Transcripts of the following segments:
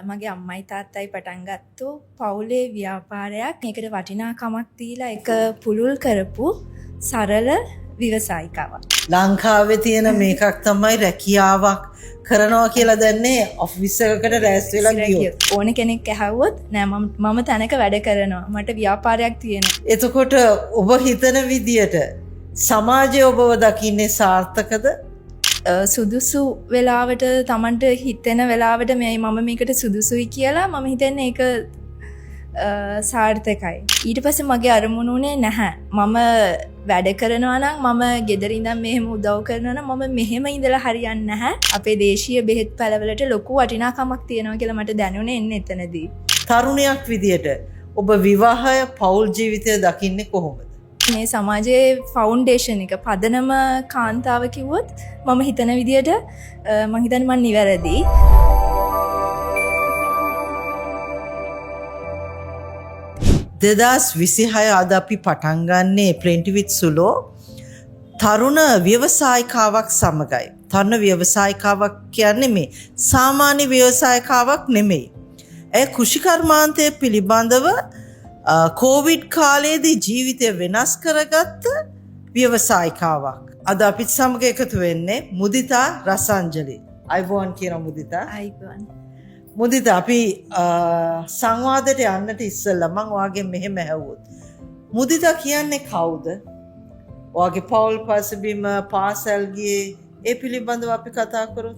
මගේ අම්මයි තාත්තයි පටන් ගත්තු පවුලේ ව්‍යාපාරයක් ඒකට වටිනාකමක් දීලා එක පුළුල් කරපු සරල ව්‍යවසායිකාවක්. ලංකාවේ තියෙන මේකක් තමයි රැකියාවක් කරනවා කියලා දන්නේ ඔෆිස් එකකට රැස් වෙලා ගියොත්. ඕන කෙනෙක් ඇහුවොත් නෑ මම තැනක වැඩ කරනවා. මට ව්‍යාපාරයක් තියෙනවා. එතකොට ඔබ හිතන විදියට සමාජය ඔබව දකින්නේ සාර්ථකද? සුදුසු වෙලාවට Tamanට හිතෙන වෙලාවට මම මේකට සුදුසුයි කියලා මම හිතන්නේ ඒක සාර්ථකයි. ඊට පස්සේ මගේ අරමුණ උනේ නැහැ. මම වැඩ කරනවා නම් මම ගෙදර ඉඳන් මෙහෙම උදව් කරනවා නම් මම මෙහෙම ඉඳලා හරියන්නේ නැහැ. අපේ දේශීය බෙහෙත් පැළවලට ලොකු වටිනාකමක් තියෙනවා කියලා මට දැනුනේ එන්නේ එතනදී. තරුණයක් විදියට ඔබ විවාහය පෞල් ජීවිතය දකින්නේ කොහොමද? මේ සමාජයේ ෆවුන්ඩේෂන් එක පදනම කාන්තාව කිව්වොත් මම හිතන විදියට මම හිතන්නේ මම නිවැරදි. දෙදස් 26 අද අපි පටන් ගන්නේ Plenty with සුලෝ තරුණ ව්‍යවසායිකාවක් සමගයි. තරුණ ව්‍යවසායිකාවක් කියන්නේ මේ සාමාන්‍ය ව්‍යවසායිකාවක් නෙමෙයි. ඒ කෘෂිකර්මාන්තය පිළිබඳව කෝවිඩ් කාලයේදී ජීවිතය වෙනස් කරගත්ත ව්‍යවසායිකාවක්. අද අපිත් සමග එකතු වෙන්නේ මුදිතා රසංජලි. අයිබෝන් කියන මුදිතා. අයිබෝන්. මුදිතා අපි සංවාදයට යන්නට ඉස්සෙල්ලා මම ඔයාගෙන් මෙහෙම ඇහුවොත්. මුදිතා කියන්නේ කවුද? ඔයාගේ පෞල් පසුබිම පාසල් ගියේ ඒ පිළිබඳව අපි කතා කරමු.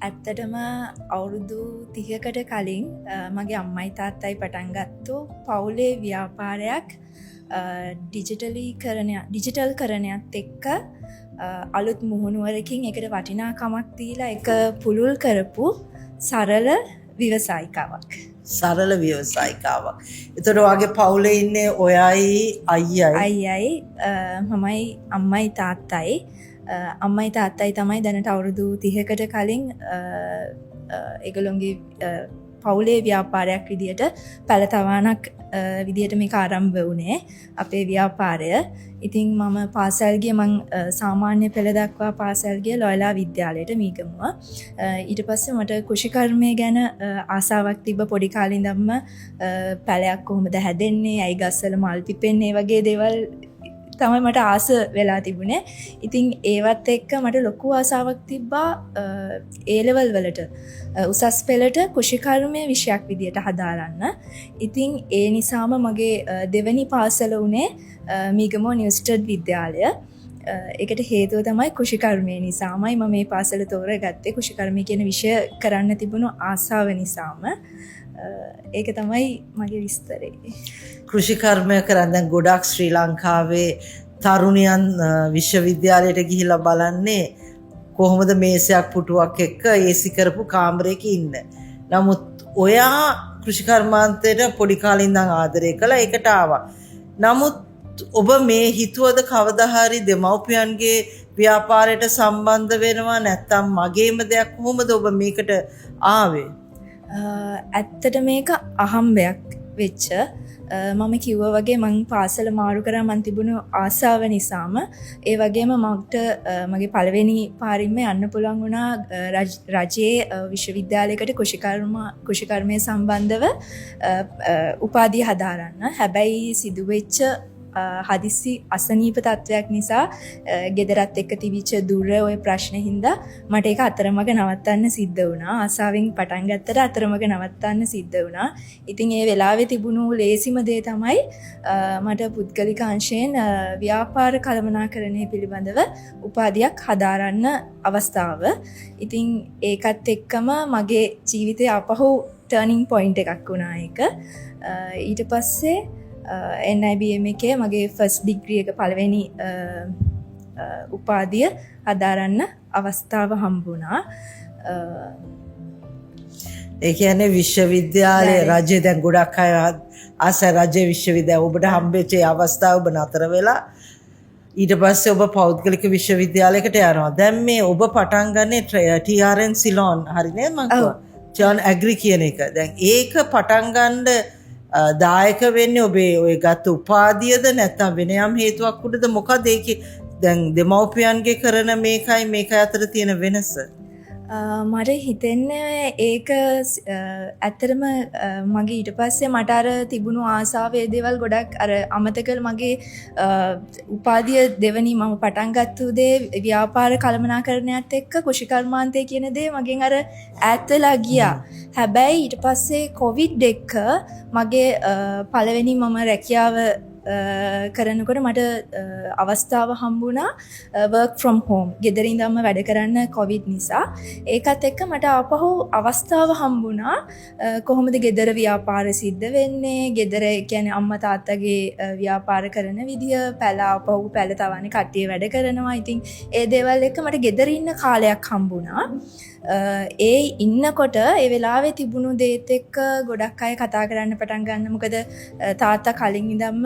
ඇත්තටම අවුරුදු 30කට කලින් මගේ අම්මයි තාත්තයි පටන් ගත්තු පවුලේ ව්‍යාපාරයක් ඩිජිටල් කරණයත් එක්ක අලුත් මුහුණුවරකින් ඒකට වටිනාකමක් දීලා එක පුළුල් කරපු සරල ව්‍යවසායිකාවක්. සරල ව්‍යවසායිකාවක්. ඒතර ඔයාගේ පවුලේ ඉන්නේ ඔයයි අයියයි. මමයි අම්මයි තාත්තයි. අම්මයි තාත්තයි තමයි දැනට අවුරුදු 30කට කලින් ඒගොල්ලෝගේ පවුලේ ව්‍යාපාරයක් විදියට පළතවානක් විදියට මේක ආරම්භ වුණේ අපේ ව්‍යාපාරය. ඉතින් මම පාසල් ගියේ මං සාමාන්‍ය පෙළ දක්වා පාසල් ගියේ ලොයලා විද්‍යාලයට මීගමුව. ඊට පස්සේ මට කෘෂිකර්මය ගැන ආසාවක් තිබ්බ පොඩි කාලේ ඉඳන්ම පැලයක් කොහොමද හැදෙන්නේ, ඇයි ගස්වල මල් පිපෙන්නේ වගේ දේවල් තමයි මට ආස වෙලා තිබුණේ. ඉතින් ඒවත් එක්ක මට ලොකු ආසාවක් තිබ්බා ඒ ලෙවල් වලට උසස් පෙළට කෘෂිකර්මය විෂයක් විදියට හදාරන්න. ඉතින් ඒ නිසාම මගේ දෙවැනි පාසල උනේ මීගමුව නිව්ස්ටඩ් විද්‍යාලය. ඒකට හේතුව තමයි කෘෂිකර්මය නිසාමයි මම මේ පාසල තෝරගත්තේ. කෘෂිකර්මය කියන විෂය කරන්න තිබුණු ආසාව නිසාම. ඒක තමයි මගේ විස්තරේ. කෘෂිකර්මය කරන් දැන් ගොඩක් ශ්‍රී ලංකාවේ තරුණයන් විශ්වවිද්‍යාලයට ගිහිලා බලන්නේ කොහොමද මේසයක් පුටුවක් එක්ක ඒසි කරපු කාමරයක ඉන්න. නමුත් ඔයා කෘෂිකර්මාන්තයට පොඩි කාලේ ඉඳන් ආදරය කළා, ඒකට ආවා. නමුත් ඔබ මේ හිතුවද කවදා හරි දෙමව්පියන්ගේ ව්‍යාපාරයට සම්බන්ධ වෙනවා නැත්නම් මගේම දෙයක් කොහොමද ඔබ මේකට ආවේ? ඇත්තට මේක අහම්බයක් වෙච්ච මම කිව්වා වගේ මං පාසල මාරු කරා මං තිබුණු ආසාව නිසාම ඒ වගේම මට මගේ පළවෙනි පාරින්ම යන්න පුළුවන් වුණා රජයේ විශ්වවිද්‍යාලයකට කෘෂිකර්මය සම්බන්ධව උපාධිය හදාරන්න. හැබැයි සිදුවෙච්ච හදිසි අසනීප තත්වයක් නිසා ගෙදරත් එක්ක තිබිච්ච දුර ඔය ප්‍රශ්න හින්දා මට ඒක අතරමඟ නවත්තන්න සිද්ධ වුණා. ආසාවෙන් පටන් ගත්තට අතරමඟ නවත්තන්න සිද්ධ වුණා. ඉතින් ඒ වෙලාවේ තිබුණු ලේසිම දේ තමයි මට පුද්ගලික අංශයෙන් ව්‍යාපාර කළමනාකරණය පිළිබඳව උපාධියක් හදාරන්න අවස්ථාව. ඉතින් ඒකත් එක්කම මගේ ජීවිතේ අපහු ටර්නින් පොයින්ට් එකක් වුණා ඒක. ඊට පස්සේ NIBM එකේ මගේ ෆස්ට් ඩිග්‍රී එක පළවෙනි උපාධිය හදාරන්න අවස්ථාව හම්බුණා. ඒ කියන්නේ විශ්වවිද්‍යාලයේ රජය දැන් ගොඩක් අය ආස රජ විශ්වවිද්‍යාල ඔබට හම්බෙච්ච අවස්ථාව ඔබ නතර වෙලා ඊට පස්සේ ඔබ පෞද්ගලික විශ්වවිද්‍යාලයකට යනවා. දැන් මේ ඔබ පටන් ගන්නේ TRN සිලෝන් හරි නේද මං කිව්වා? ජොන් ඇග්‍රි කියන එක. දැන් ඒක පටන් ගන්න දායක වෙන්නේ ඔබේ ඔය ගත උපාධියද නැත්නම් වෙන යම් හේතුවක් උඩද මොකද ඒකේ දැන් දෙමව්පියන්ගේ කරන මේකයි අතර තියෙන වෙනස? මට හිතෙන්නේ ඒක ඇත්තරම මගේ ඊට පස්සේ මට අර තිබුණු ආසාවේ දේවල් ගොඩක් අර අමතකල මගේ උපාධිය දෙවනි මම පටන් ගත්තු දේ ව්‍යාපාර කළමනාකරණයත් එක්ක කුෂිකර්මාන්තය කියන දේ මගෙන් අර ඈත් වෙලා ගියා. හැබැයි ඊට පස්සේ කොවිඩ් එක්ක මගේ පළවෙනි මම රැකියාව කරනකොට මට අවස්ථාව හම්බුණා work from home ගෙදර ඉඳන්ම වැඩ කරන්න කොවිඩ් නිසා. ඒකත් එක්ක මට ආපහු අවස්ථාව හම්බුණා කොහොමද ගෙදර ව්‍යාපාර සිද්ධ වෙන්නේ, ගෙදර කියන්නේ අම්මා තාත්තගේ ව්‍යාපාර කරන විදිය, පැල ආපහු පැල තවන්නේ කට්ටිය වැඩ කරනවා. ඉතින් ඒ දේවල් එක්ක මට ගෙදර ඉන්න කාලයක් හම්බුණා. ඒ ඉන්නකොට ඒ වෙලාවේ තිබුණු දේත් එක්ක ගොඩක් අය කතා කරන්න පටන් ගන්න. මොකද තාත්තා කලින් ඉඳන්ම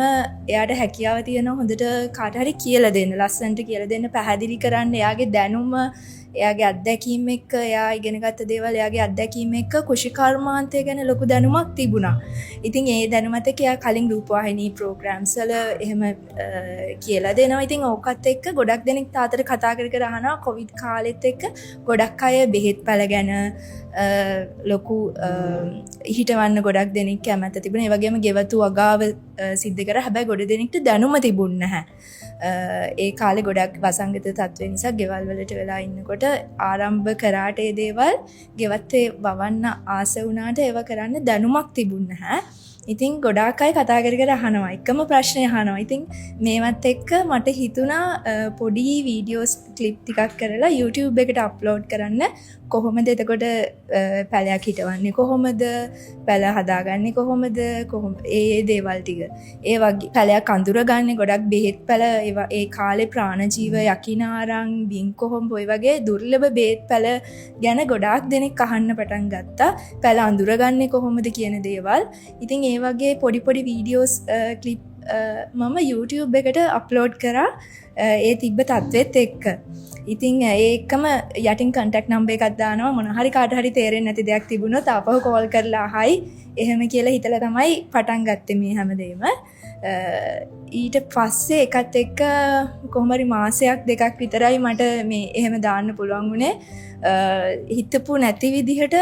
එයාට හැකියාව තියෙනවා හොඳට කාට හරි කියලා දෙන්න, ලස්සනට කියලා දෙන්න, පැහැදිලි කරන්න. එයාගේ දැනුම, එයාගේ අත්දැකීම් එක්ක, එයා ඉගෙනගත්ත දේවල්, එයාගේ අත්දැකීම් එක්ක කුෂිකර්මාන්තය ගැන ලොකු දැනුමක් තිබුණා. ඉතින් ඒ දැනුමත් එක්ක එයා කලින් රූපවාහිනී ප්‍රෝග්‍රෑම්ස් වල එහෙම කියලා දෙනවා. ඉතින් ඕකත් එක්ක ගොඩක් දෙනෙක් තාත්තට කතා කර අහනවා. කොවිඩ් කාලෙත් එක්ක ගොඩක් අය බෙහෙත් පැල ගැන ලොකු හිටවන්න ගොඩක් දෙනෙක් කැමැත්ත තිබුණා. ඒ වගේම ගෙවතු වගාව සිද්ධ කරා. හැබැයි ගොඩ දෙනෙක්ට දැනුම තිබුණ නැහැ. ඒ කාලේ ගොඩක් වසංගත තත්ත්වය නිසා ගෙවල් වලට වෙලා ඉන්නකොට ආරම්භ කරාට ඒ දේවල් ගෙවත්තේ වවන්න ආස වුණාට ඒව කරන්න දැනුමක් තිබුණ නැහැ. ඉතින් ගොඩාක් අය කතා කර අහනවා. එකම ප්‍රශ්නය අහනවා. ඉතින් මේවත් එක්ක මට හිතුණා පොඩි වීඩියෝස් ක්ලිප් ටිකක් කරලා YouTube එකට අප්ලෝඩ් කරන්න. කොහොමද එතකොට පැලයක් හිටවන්නේ, කොහොමද පැල හදාගන්නේ, කොහොමද ඒ දේවල් ටික. ඒ වගේ පැලයක් අඳුරගන්නේ ගොඩක් බෙහෙත් පැල ඒ කාලේ ප්‍රාණජීව යකිනාරං බින්කොහොඹ ඔය වගේ දුර්ලභ බෙහෙත් පැල ගැන ගොඩාක් දෙනෙක් අහන්න පටන් ගත්තා. පැල අඳුරගන්නේ කොහොමද කියන දේවල්. ඉතින් ඒ වගේ පොඩි පොඩි වීඩියෝස් ක්ලිප් මම YouTube එකට අප්ලෝඩ් කරා ඒ තිබ්බ තත්ත්වෙත් එක්ක. ඉතින් ඒකම යටින් කන්ටැක්ට් නම්බර් එකක් දානවා. මොන හරි කාට හරි තේරෙන්නේ නැති දෙයක් තිබුණොත් ආපහු කෝල් කරලා අහයි. එහෙම කියලා හිතලා තමයි පටන් ගත්තේ මේ හැමදේම. ඊට පස්සේ එකත් එක්ක කොහොම හරි මාසයක් දෙකක් විතරයි මට මේ එහෙම දාන්න පුළුවන් වුණේ. හිතපු නැති විදිහට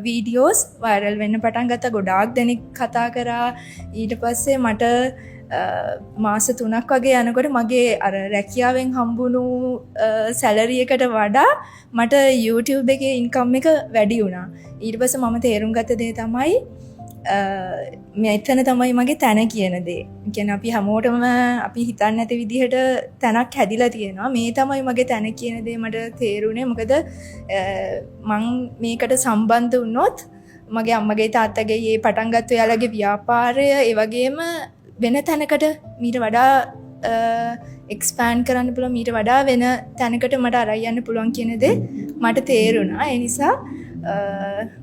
වීඩියෝස් වයිරල් වෙන්න පටන් ගත්තා. ගොඩාක් දෙනෙක් කතා කරා. ඊට පස්සේ මට මාස 3ක් වගේ යනකොට මගේ අර රැකියාවෙන් හම්බුණු සැලරි එකට වඩා මට YouTube එකේ ඉන්කම් එක වැඩි වුණා. ඊට පස්සේ මම තේරුම් ගත්ත දේ තමයි මෙතන තමයි මගේ තැන කියන දේ. කියන්නේ අපි හැමෝටම අපි හිතන්නේ නැති විදිහට තැනක් හැදිලා තියෙනවා. මේ තමයි මගේ තැන කියන දේ මට තේරුණේ. මොකද මං මේකට සම්බන්ධ වුණොත් මගේ අම්මගේ තාත්තගේ මේ පටන් ගත්ත ඔයාලගේ ව්‍යාපාරය ඒ වගේම වෙන තැනකට මීට වඩා එක්ස්පෑන්ඩ් කරන්න පුළුවන්, මීට වඩා වෙන තැනකට මට අරන් යන්න පුළුවන් කියන දේ මට තේරුණා. ඒ නිසා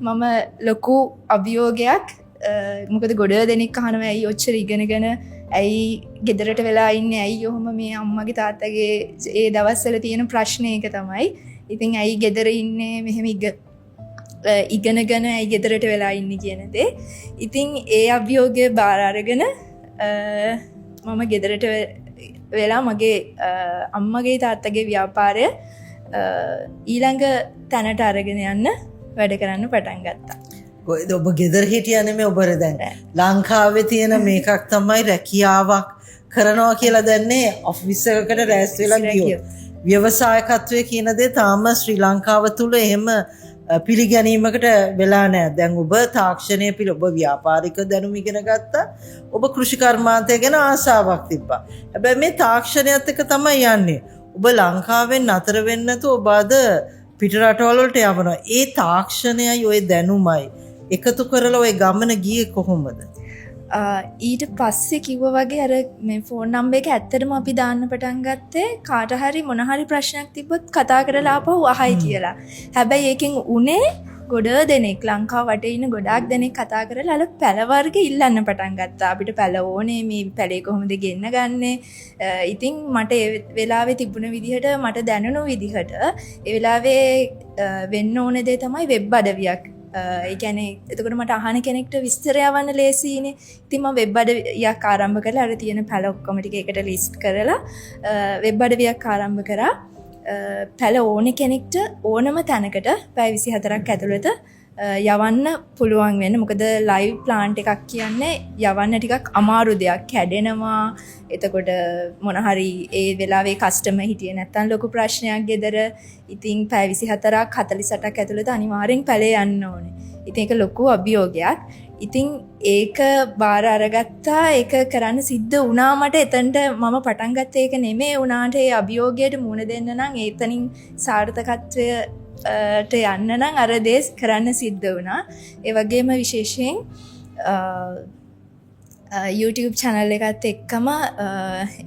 මම ලොකු අභියෝගයක් මොකද ගොඩ දෙනෙක් අහනවා ඇයි ඔච්චර ඉගෙනගෙන ඇයි ගෙදරට වෙලා ඉන්නේ, ඇයි ඔහොම මේ අම්මගේ තාත්තගේ ඒ දවස්වල තියෙන ප්‍රශ්නේ ඒක තමයි. ඉතින් ඇයි ගෙදර ඉන්නේ මෙහෙම ඉගෙනගෙන ඇයි ගෙදරට වෙලා ඉන්නේ කියන දේ. ඉතින් ඒ අභියෝගය බාර අරගෙන මම ගෙදරට වෙලා මගේ අම්මගේ තාත්තගේ ව්‍යාපාරය ඊළඟ තැනට අරගෙන යන්න වැඩ කරන්න පටන් ගත්තා. ඔබ ගෙදර හිටියා නෙමෙයි, ඔබ දැන් ලංකාවේ තියෙන මේකක් තමයි රැකියාවක් කරනවා කියලා දැන්නේ ඔෆිස් එකකට රැස් වෙලා ගියෝ. ව්‍යවසායකත්වය කියන දේ තාම ශ්‍රී ලංකාව තුල එහෙම පිළිගැනීමකට වෙලා නැහැ. දැන් ඔබ තාක්ෂණය ඔබ ව්‍යාපාරික දැනුම ඉගෙන ගත්තා. ඔබ කෘෂිකර්මාන්තය ගැන ආසාවක් තිබ්බා. හැබැයි මේ තාක්ෂණයත් එක්ක තමයි යන්නේ. ඔබ ලංකාවෙන් නතර වෙන්නේ නැතුව ඔබ අද පිට රටවල් වලට යවනවා. ඒ තාක්ෂණයයි ওই දැනුමයි එකතු කරලා ওই ගමන ගියේ කොහොමද? ඊට පස්සේ කිව්වා වගේ අර මේ ෆෝන් නම්බර් එක ඇත්තටම අපි දාන්න පටන් ගත්තේ කාට හරි මොන හරි ප්‍රශ්නයක් තිබ්බොත් කතා කරලා ආපහු අහයි කියලා. හැබැයි ඒකෙන් උනේ ගොඩ දෙනෙක් ලංකාව වටේ ඉන්න ගොඩාක් දෙනෙක් කතා කරලා අර පැල වර්ග ඉල්ලන්න පටන් ගත්තා. අපිට පැල ඕනේ, මේ පැලේ කොහොමද ගෙන්න ගන්නෙ. ඉතින් මට ඒ වෙලාවේ තිබුණ විදිහට මට දැනුණු විදිහට ඒ වෙලාවේ වෙන්න ඕන දේ තමයි වෙබ් අඩවියක්. ඒ කියන්නේ එතකොට මට අහන කෙනෙක්ට විස්තර යවන්න ලේසියිනේ. ඉතින් මම වෙබ් අඩවියක් ආරම්භ කරලා අර තියෙන පැල ඔක්කොම ටික එකට ලිස්ට් කරලා වෙබ් අඩවියක් ආරම්භ කරා. පැල ඕනෙ කෙනෙක්ට ඕනම තැනකට පැය 24ක් ඇතුළත යවන්න පුළුවන් වෙන්න. මොකද ලයිව් ප්ලාන්ට් එකක් කියන්නේ යවන්න ටිකක් අමාරු දෙයක්. කැඩෙනවා. එතකොට මොන හරි ඒ වෙලාවේ කස්ටමර් හිටියේ නැත්නම් ලොකු ප්‍රශ්නයක් ගෙදර. ඉතින් පැය 24ක් 48ක් ඇතුළත අනිවාර්යෙන් පැලේ යන්න ඕනේ. ඉතින් ඒක ලොකු අභියෝගයක්. ඉතින් ඒක බාර අරගත්තා. ඒක කරන්න සිද්ධ වුණා මට. එතනට මම පටන් ගත්තේ ඒක නෙමෙයි. උනාට ඒ අභියෝගයට මුහුණ දෙන්න නම් එතනින් සාර්ථකත්වය යන්න නම් අර දේ කරන්න සිද්ධ වුණා. ඒ වගේම විශේෂයෙන් YouTube channel එකත් එක්කම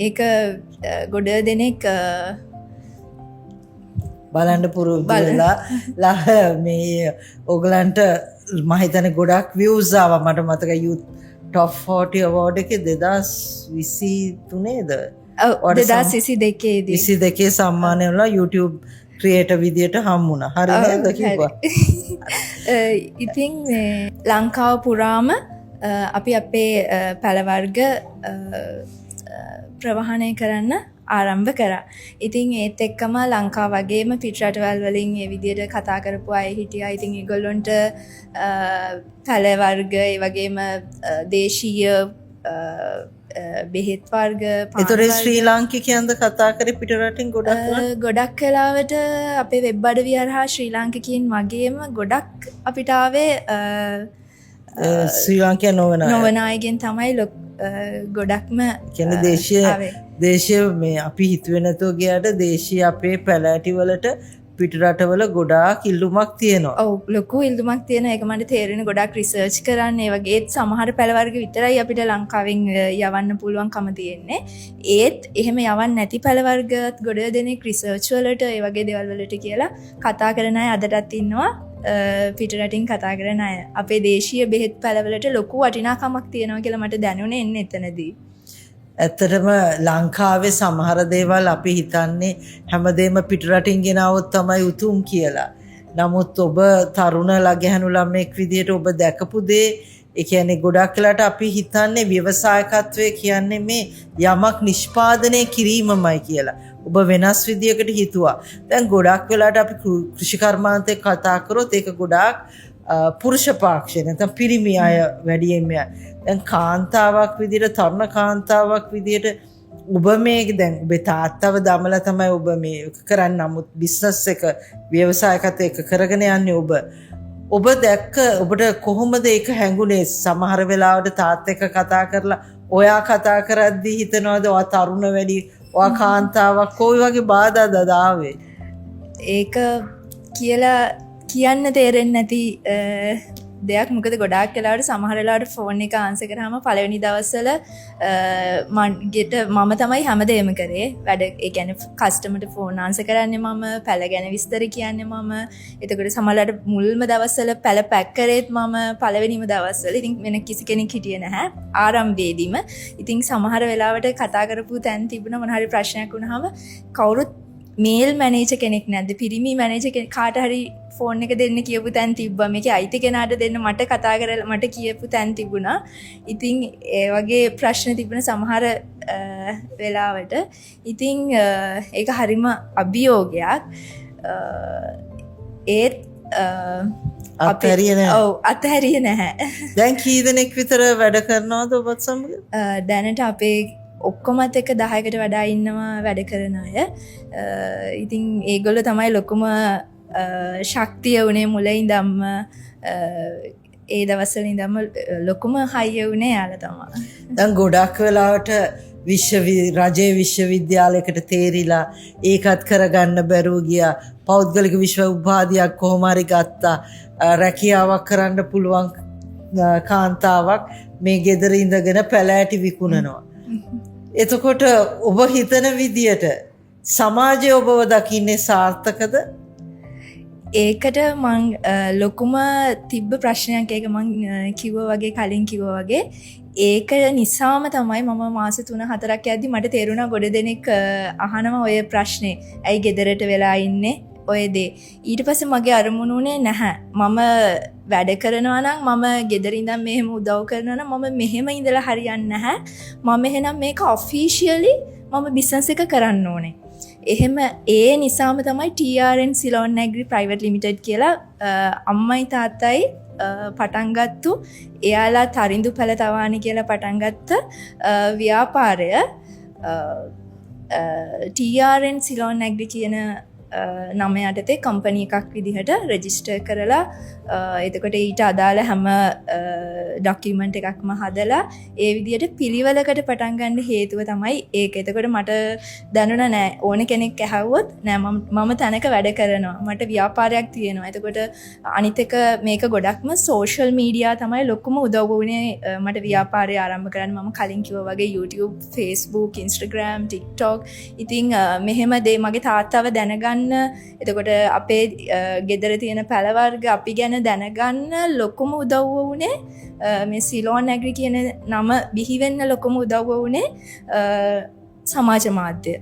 ඒක ගොඩ දෙනෙක් බලන්න පුරුදු වෙලා මේ ඕගලන්ට මම හිතන්නේ ගොඩක් views ආවා. මට මතක youth top 40 award එකේ 2023 නේද? ඔව් 2022 දී 22 සම්මානය වල YouTube ක්‍රියේටර් විදියට හම්බුණා. හරි නේද කිව්වා? ඉතින් ලංකාව පුරාම අපි අපේ පැල වර්ග ප්‍රවාහනය කරන්න ආරම්භ කරා. ඉතින් ඒත් එක්කම ලංකාව වගේම පිටරටවල් වලින් ඒ විදියට කතා කරපු අය හිටියා. ඉතින් ඒගොල්ලොන්ට පැල වර්ග ඒ වගේම දේශීය බෙහෙත් වර්ග ඒතර ශ්‍රී ලාංකිකයන්ද කතා කරේ පිටරටින් ගොඩක් කලාවට අපේ වෙබ් අඩවිය හරහා ශ්‍රී ලාංකිකයින් වගේම ගොඩක් අපිට ආවේ ශ්‍රී ලාංකික නොවන අයගෙන් තමයි ගොඩක්ම කියන්නේ දේශීය මේ අපි හිතුවේ නැතුව ගියාට දේශීය අපේ පැලෑටි වලට පිටරටවල ගොඩාක් ඉල්ලුමක් තියෙනවා. ඔව් ලොකු ඉල්ලුමක් තියෙනවා. ඒක මට තේරෙන ගොඩාක් රිසර්ච් කරන්න. ඒ වගේත් සමහර පැල වර්ග විතරයි අපිට ලංකාවෙන් යවන්න පුළුවන්කම තියෙන්නේ. ඒත් එහෙම යවන්න නැති පැල වර්ගත් ගොඩ දෙනෙක් රිසර්ච් වලට ඒ වගේ දේවල් වලට කියලා කතා කරන අය අදටත් ඉන්නවා. පිටරටින් කතා කරන අය අපේ දේශීය බෙහෙත් පැලවලට ලොකු වටිනාකමක් තියෙනවා කියලා මට දැනුනේ එන්නේ එතනදී. ඇත්තටම ලංකාවේ සමහර දේවල් අපි හිතන්නේ හැමදේම පිටරටින් ගෙනාවොත් තමයි උතුම් කියලා. නමුත් ඔබ තරුණ ලගහැණු ළමෙක් විදියට ඔබ දැකපු දේ ඒ කියන්නේ ගොඩක් වෙලාට අපි හිතන්නේ ව්‍යවසායකත්වය කියන්නේ මේ යමක් නිෂ්පාදනය කිරීමමයි කියලා. ඔබ වෙනස් විදියකට හිතුවා. දැන් ගොඩක් වෙලාට අපි කෘෂිකර්මාන්තේ කතා කරොත් ඒක ගොඩාක් පුරුෂ පාක්ෂය නැත්නම් පිරිමි අය වැඩියෙන්ම දැන් කාන්තාවක් විදියට තරුණ කාන්තාවක් විදියට ඔබ මේක දැන් ඔබේ තාත්තව දමලා තමයි ඔබ මේ කරන්නේ. නමුත් බිස්නස් එක ව්‍යවසායකත්වය එක කරගෙන යන්නේ ඔබ දැක්ක ඔබට කොහොමද ඒක හැඟුනේ? සමහර වෙලාවට තාත්තා එක්ක කතා කරලා ඔයා කතා කරද්දී හිතනවාද ඔයා තරුණ වැඩි ඔයා කාන්තාවක් කොයි වගේ බාධාද ආවේ? ඒක කියලා කියන්න තේරෙන්නේ නැති දෙයක්. මොකද ගොඩාක් වෙලාවට සමහර වෙලාවට ෆෝන් එක ආන්සර් කරාම පළවෙනි දවස්වල මම තමයි හැමදේම කරේ. වැඩ ඒ කියන්නේ කස්ටමර්ට ෆෝන් ආන්සර් කරන්නේ මම, පැල ගැන විස්තර කියන්නේ මම. එතකොට සමහරවිට මුල්ම දවස්වල පැල පැක් කරේත් මම පළවෙනිම දවස්වල. ඉතින් වෙන කිසි කෙනෙක් හිටියේ නැහැ ආරම්භයේදීම. ඉතින් සමහර වෙලාවට කතා කරපු තැන් තිබුණා මොන හරි ප්‍රශ්නයක් වුණාම කවුරුත් මේල් මැනේජර් කෙනෙක් නැද්ද? පිරිමි මැනේජර් කෙනෙක් කාට හරි ෆෝන් එක දෙන්න කියපු තැන් තිබ්බා. මේකේ අයිති කෙනාට දෙන්න මට කතා කරලා මට කියපු තැන් තිබුණා. ඉතින් ඒ වගේ ප්‍රශ්න තිබුණ සමහර වෙලාවට. ඉතින් ඒක හරිම අභියෝගයක්. ඒත් අතහැරියේ නැහැ. දැන් කී දෙනෙක් විතර වැඩ කරනවද ඔබත් සමග? දැනට අපේ ඔක්කොමත් එක 10කට වඩා ඉන්නවා වැඩ කරන අය. ඉතින් ඒගොල්ලෝ තමයි ලොකුම ශක්තිය උනේ මුලින් ඉඳන්ම ඒ දවස්වල ඉඳන්ම ලොකුම හයිය උනේ යාලා තමයි. දැන් ගොඩක් වෙලාවට රජයේ විශ්වවිද්‍යාලයකට තේරිලා ඒකත් කරගන්න බැරුව ගියා. පෞද්ගලික විශ්ව උපාධියක් කොහොම හරි ගත්තා. රැකියාවක් කරන්න පුළුවන් කාන්තාවක් මේ ගෙදර ඉඳගෙන පැලෑටි විකුණනවා. එතකොට ඔබ හිතන විදියට සමාජය ඔබව දකින්නේ සාර්ථකද? ඒකට මං ලොකුම තිබ්බ ප්‍රශ්නයක් ඒක මං කලින් කිව්වා වගේ ඒක නිසාම තමයි මම මාස 3-4ක් යද්දි මට තේරුණා ගොඩ දෙනෙක් අහනවා ඔය ප්‍රශ්නේ. ඇයි ගෙදරට වෙලා ඉන්නේ? ඔය දේ. ඊට පස්සේ මගේ අරමුණ උනේ නැහැ. මම වැඩ කරනවා නම් මම ගෙදර ඉඳන් මෙහෙම උදව් කරනවා නම් මම මෙහෙම ඉඳලා හරියන්නේ නැහැ. මම එහෙනම් මේක ඔෆිෂියලි මම බිස්නස් එක කරන්න ඕනේ. එහෙම ඒ නිසාම තමයි TRN සිලෝන් නැග්‍රි ප්‍රයිවට් ලිමිටඩ් කියලා අම්මයි තාත්තයි පටන්ගත්තු එයාලා තරිඳු පැළ තවානි කියලා පටන්ගත්ත ව්‍යාපාරය TRN සිලෝන් නැග්‍රි කියන නම යටතේ කම්පනී එකක් විදිහට රෙජිස්ටර් කරලා එතකොට ඊට අදාළ හැම ඩොකියුමන්ට් එකක්ම හදලා ඒ විදිහට පිළිවෙලකට පටන් ගන්න හේතුව තමයි ඒක. එතකොට මට දැනුණා නෑ ඕන කෙනෙක් ඇහුවොත් නෑ මම තැනක වැඩ කරනවා මට ව්‍යාපාරයක් තියෙනවා. එතකොට අනිත් එක මේක ගොඩක්ම සෝෂල් මීඩියා තමයි ලොකුම උදව් වුණේ මට ව්‍යාපාරය ආරම්භ කරන්න. මම කලින් කිව්වා වගේ YouTube, Facebook, Instagram, TikTok ඉතින් මෙහෙම දේ මගේ තාත්තව දැනගන්න එතකොට අපේ ගෙදර තියෙන පැළවර්ග අපි ගැන දැනගන්න ලොකුම උදව්ව වුණේ මේ සිලෝන් නැග්‍රි කියන නම බිහිවෙන්න ලොකුම උදව්ව වුණේ සමාජ මාධ්‍ය.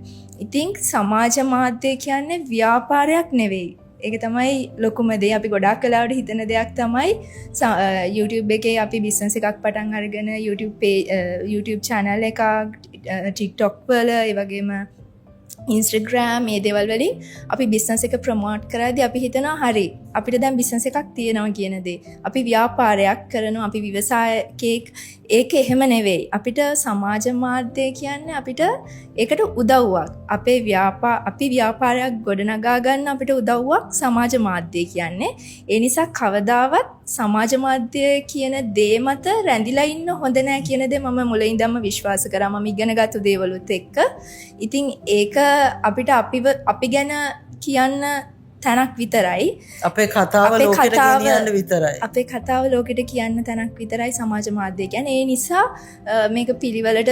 ඉතින් සමාජ මාධ්‍ය කියන්නේ ව්‍යාපාරයක් නෙවෙයි. ඒක තමයි ලොකුම දේ. අපි ගොඩාක් වෙලාවට හිතන දෙයක් තමයි YouTube එකේ අපි බිස්නස් එකක් පටන් අරගෙන YouTube channel එකක් TikTok වල ඒ වගේම Instagram මේ දේවල් වලින් අපි බිස්නස් එක ප්‍රොමෝට් කරද්දී අපි හිතනවා හරි අපිට දැන් බිස්නස් එකක් තියෙනවා කියන දේ. අපි ව්‍යාපාරයක් කරනවා, අපි ව්‍යවසායකයෙක්. ඒක එහෙම නෙවෙයි. අපිට සමාජ මාධ්‍ය කියන්නේ අපිට ඒකට උදව්වක්. අපි ව්‍යාපාරයක් ගොඩනගා ගන්න අපිට උදව්වක් සමාජ මාධ්‍ය කියන්නේ. ඒ නිසා කවදාවත් සමාජ මාධ්‍ය කියන දේ මත රැඳිලා ඉන්න හොඳ නෑ කියන දේ මම මුලින් ඉඳන්ම විශ්වාස කරා. මම ඉගෙනගත්තු දේවලුත් එක්ක. ඉතින් ඒක අපිට අපි ගැන කියන්න තැනක් විතරයි. අපේ කතාව ලෝකෙට ගෙනියන්න විතරයි. අපේ කතාව ලෝකෙට කියන්න තැනක් විතරයි සමාජ මාධ්‍ය කියන්නේ. ඒ නිසා මේක පිළිවෙලට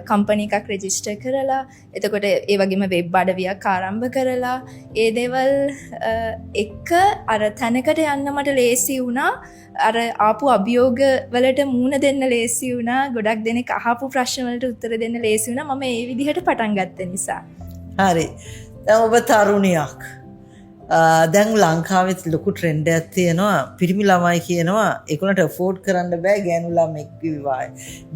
කම්පනි එකක් රෙජිස්ටර් කරලා එතකොට ඒ වගේම වෙබ් අඩවියක් ආරම්භ කරලා ඒ දේවල් එක අර තැනකට යන්න මට ලේසි වුණා. අර ආපු අභියෝග වලට මූණ දෙන්න ලේසි වුණා. ගොඩක් දෙනෙක් අහපු ප්‍රශ්න වලට උත්තර දෙන්න ලේසි වුණා. මම ඒ විදිහට පටන් ගත්ත නිසා. හරි. දැන් ඔබ තරුණියක්. දැන් ලංකාවෙත් ලොකු ට්‍රෙන්ඩ් එකක් තියෙනවා. පිරිමි ළමයි කියනවා ඒගොල්ලන්ට afford කරන්න බෑ ගෑනු ළමෙක් විවාහය.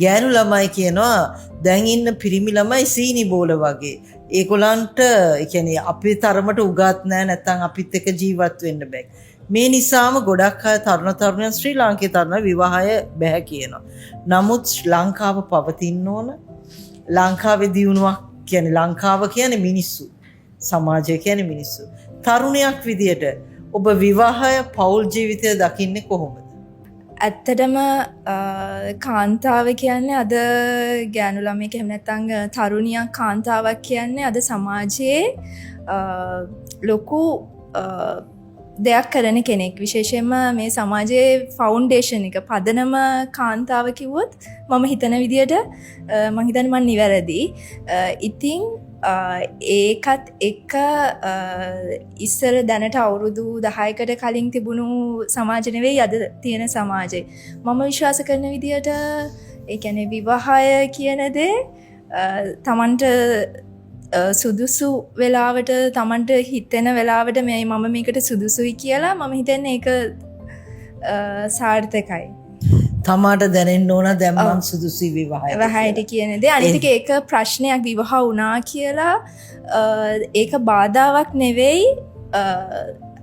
ගෑනු ළමයි කියනවා දැන් ඉන්න පිරිමි ළමයි සීනි බෝල වගේ. ඒගොල්ලන්ට ඒ කියන්නේ අපේ තරමට උගත් නෑ නැත්නම් අපිත් එක්ක ජීවත් වෙන්න බෑ. මේ නිසාම ගොඩක් අය තරුණයන් ශ්‍රී ලාංකේය තරුණ විවාහය බෑ කියනවා. නමුත් ලංකාව පවතින්න ඕන. ලංකාවේ දියුණුවක් කියන්නේ ලංකාව කියන්නේ මිනිස්සු. සමාජය කියන්නේ මිනිස්සු. තරුණයක් විදියට ඔබ විවාහය පෞල් ජීවිතය දකින්නේ කොහොමද? ඇත්තටම කාන්තාව කියන්නේ අද ගෑනු ළමයෙක් එහෙම නැත්නම් තරුණියක් කාන්තාවක් කියන්නේ අද සමාජයේ ලොකු දෙයක් කරන කෙනෙක්. විශේෂයෙන්ම මේ සමාජයේ ෆවුන්ඩේෂන් එක පදනම කාන්තාව කිව්වොත් මම හිතන විදියට මම හිතන්නේ මම නිවැරදි. ඉතින් ඒකත් එක ඉස්සර දැනට අවුරුදු 10කට කලින් තිබුණු සමාජ නෙවෙයි අද තියෙන සමාජය. මම විශ්වාස කරන විදියට ඒ කියන්නේ විවාහය කියන දේ තමන්ට සුදුසු වෙලාවට තමන්ට හිතෙන වෙලාවට මම මේකට සුදුසුයි කියලා මම හිතන්නේ ඒක සාර්ථකයි. තමාට දැනෙන්න ඕන දැන් මම සුදුසුයි විවාහයට කියන දේ. අනිත් එක ඒක ප්‍රශ්නයක් විවාහ වුණා කියලා ඒක බාධාවක් නෙවෙයි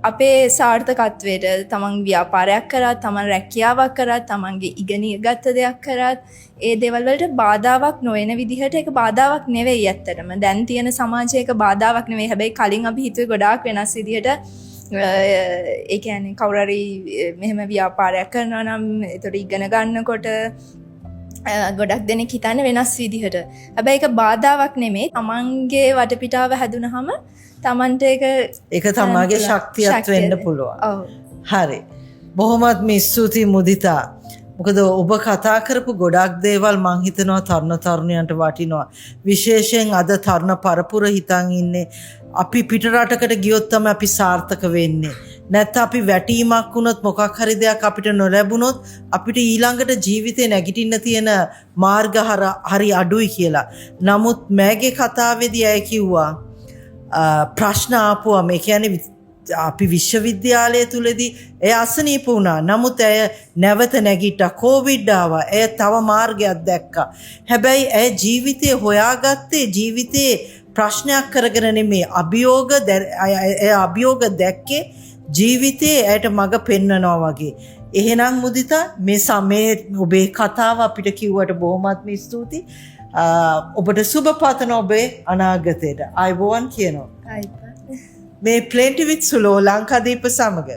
අපේ සාර්ථකත්වයට. තමන් ව්‍යාපාරයක් කරත්, තමන් රැකියාවක් කරත්, තමන්ගේ ඉගෙනගත්ත දෙයක් කරත් ඒ දේවල් වලට බාධාවක් නොවන විදිහට ඒක බාධාවක් නෙවෙයි ඇත්තටම. දැන් තියෙන සමාජයක බාධාවක් නෙවෙයි. හැබැයි කලින් අපි හිතුවේ ගොඩාක් වෙනස් විදිහට ඒ කියන්නේ කවුරු හරි මෙහෙම ව්‍යාපාරයක් කරනවා නම් ඒතර ඉගෙන ගන්නකොට ගොඩක් දෙනෙක් හිතන්නේ වෙනස් විදිහට. හැබැයි ඒක බාධාවක් නෙමෙයි. තමන්ගේ වටපිටාව හැදුනහම තමන්ට ඒක තමාගේ ශක්තියක් වෙන්න පුළුවන්. ඔව්. හරි. බොහොමත් ස්තුතියි මුදිතා. මොකද ඔබ කතා කරපු ගොඩක් දේවල් මං හිතනවා තරුණයන්ට වටිනවා. විශේෂයෙන් අද තරුණ පරපුර හිතන් ඉන්නේ අපි පිටරටකට ගියොත් තමයි අපි සාර්ථක වෙන්නේ. නැත්නම් අපි වැටීමක් වුණොත් මොකක් හරි දෙයක් අපිට නොලැබුණොත් අපිට ඊළඟට ජීවිතේ නැගිටින්න තියෙන මාර්ග හරි අඩුයි කියලා. නමුත් මෑගේ කතාවේදී අය කිව්වා ප්‍රශ්න ආපුවා මේ කියන්නේ අපි විශ්වවිද්‍යාලය තුලදී එය අසනීප වුණා. නමුත් ඇය නැවත නැගිට්ටා. කොවිඩ් ආවා. ඇය තව මාර්ගයක් දැක්කා. හැබැයි ඇය ජීවිතේ හොයාගත්තේ ජීවිතේ ප්‍රශ්නයක් කරගෙන නෙමේ අභියෝග දැක්කේ ජීවිතයේ ඇයට මඟ පෙන්නනවා වගේ. එහෙනම් මුදිතා මේ සමයේ ඔබේ කතාව අපිට කිව්වට බොහොමත්ම ස්තුතියි. ඔබට සුබ පතන ඔබේ අනාගතයට. අයබෝවන් කියනවා. ආයිබෝවන්. මේ ප්ලේන්ටි විත් සුලෝ ලංකාදීප සමග